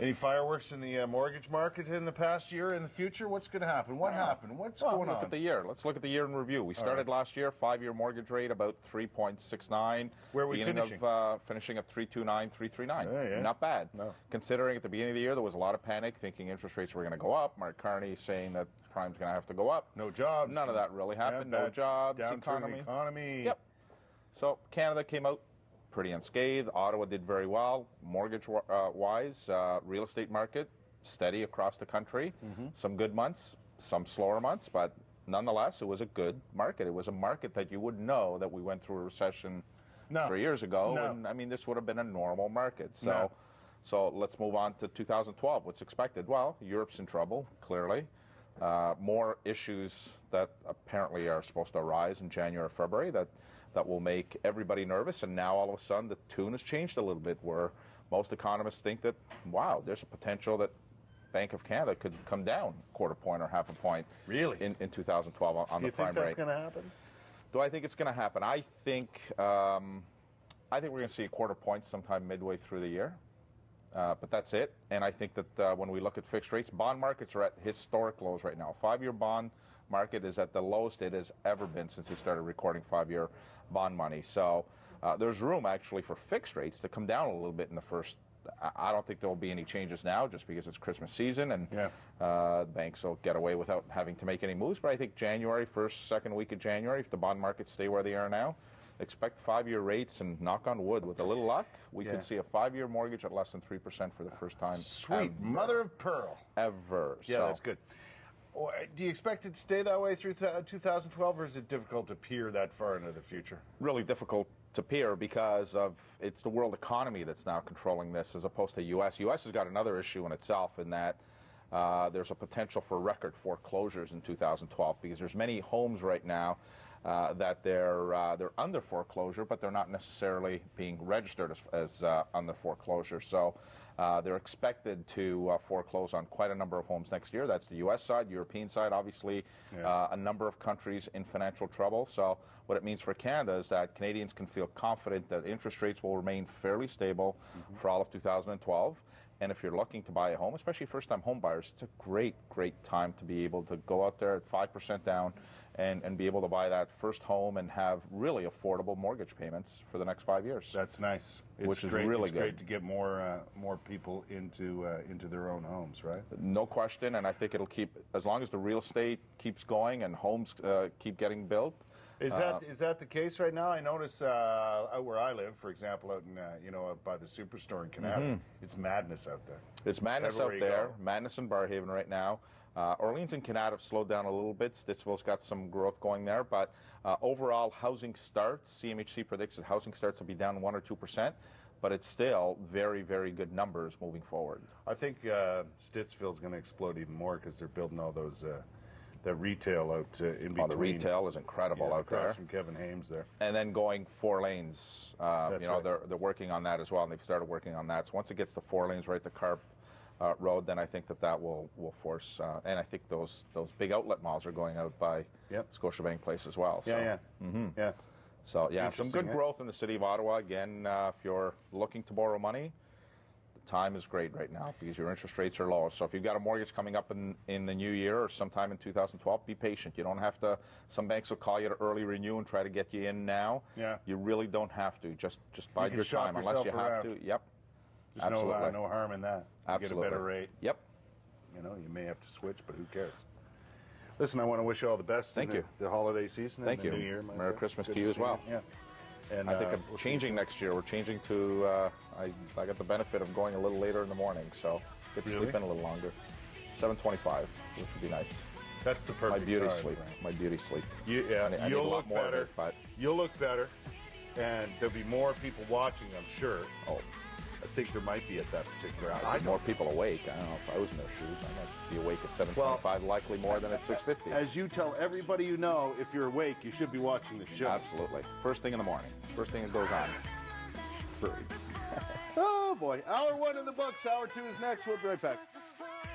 Any fireworks in the mortgage market in the past year, in the future? What's going to happen? What happened? What's going on? Look at the year. Let's look at the year in review. We started last year, 5-year mortgage rate about 3.69. Where are we finishing? Finishing at 3.29, 3.39. Yeah. Not bad. No. Considering at the beginning of the year there was a lot of panic, thinking interest rates were going to go up. Mark Carney saying that prime's going to have to go up. No jobs. None of that really happened. No jobs. Economy. Yep. So Canada came out pretty unscathed. Ottawa did very well. Mortgage-wise, real estate market steady across the country. Some good months, some slower months, but nonetheless, it was a good market. It was a market that you wouldn't know that we went through a recession 3 years ago. No. And I mean, this would have been a normal market. So let's move on to 2012. What's expected? Well, Europe's in trouble, clearly. More issues that apparently are supposed to arise in January or February that will make everybody nervous, and now all of a sudden the tune has changed a little bit, where most economists think that, wow, there's a potential that Bank of Canada could come down a quarter point or half a point in 2012 on the prime rate. Do you think that's going to happen? Do I think it's going to happen? I think we're going to see a quarter point sometime midway through the year. But that's it. And I think that when we look at fixed rates, bond markets are at historic lows right now. 5-year bond market is at the lowest it has ever been since they started recording 5-year bond money. So there's room actually for fixed rates to come down a little bit in the first. I don't think there will be any changes now just because it's Christmas season and the banks will get away without having to make any moves. But I think January, second week of January, if the bond markets stay where they are now, expect 5-year rates, and knock on wood, with a little luck, we could see a 5-year mortgage at less than 3% for the first time. Sweet mother of pearl. Ever. Yeah, that's good. Do you expect it to stay that way through 2012, or is it difficult to peer that far into the future? Really difficult to peer because it's the world economy that's now controlling this as opposed to U.S. U.S. has got another issue in itself in that there's a potential for record foreclosures in 2012 because there's many homes right now that they're under foreclosure, but they're not necessarily being registered as under foreclosure. So they're expected to foreclose on quite a number of homes next year. That's the U.S. side. European side, obviously, a number of countries in financial trouble. So what it means for Canada is that Canadians can feel confident that interest rates will remain fairly stable for all of 2012. And if you're looking to buy a home, especially first-time home buyers, it's a great time to be able to go out there at 5% down and be able to buy that first home and have really affordable mortgage payments for the next 5 years. That's nice. Which is really good. It's great to get more people into their own homes, right? No question, and I think it'll keep, as long as the real estate keeps going and homes keep getting built. Is that the case right now? I notice out where I live, for example, out in out by the Superstore in Canada, it's madness out there. It's madness out there. Madness in Barrhaven right now. Orleans and Canada have slowed down a little bit. Stittsville's got some growth going there, but overall housing starts, CMHC predicts that housing starts will be down 1 or 2%, but it's still very, very good numbers moving forward. I think Stittsville's going to explode even more because they're building all those the retail out in between. Oh, the retail is incredible out there. Across from Kevin Hames there. And then going 4 lanes. They're working on that as well, and they've started working on that. So once it gets to 4 lanes right to Carp Road, then I think that will force. And I think those big outlet malls are going out by Scotiabank Place as well. So. Yeah. So some good growth in the city of Ottawa. Again, if you're looking to borrow money, time is great right now because your interest rates are low. So if you've got a mortgage coming up in the new year or sometime in 2012, be patient. You don't have to. Some banks will call you to early renew and try to get you in now. Yeah. You really don't have to. Just bide your time unless you have to. Yep. There's no harm in that. Absolutely. You get a better rate. Yep. You may have to switch, but who cares? Listen, I want to wish you all the best. Thank you. The holiday season. Thank and the you. New Year. Merry Christmas to you as well. Yeah. And I think I'm changing next year. We're changing to, I got the benefit of going a little later in the morning, so get to sleep in a little longer. 7:25, which would be nice. That's the perfect My beauty time, sleep. right? My beauty sleep. You'll look better. But you'll look better, and there'll be more people watching, I'm sure. Oh. I think there might be at that particular hour. More people awake. I don't know if I was in their shoes. I might be awake at 7:25, likely more than at 6:50. As you tell everybody you know, if you're awake, you should be watching the show. Absolutely. First thing in the morning. First thing that goes on. Oh, boy. Hour 1 in the books. Hour 2 is next. We'll be right back.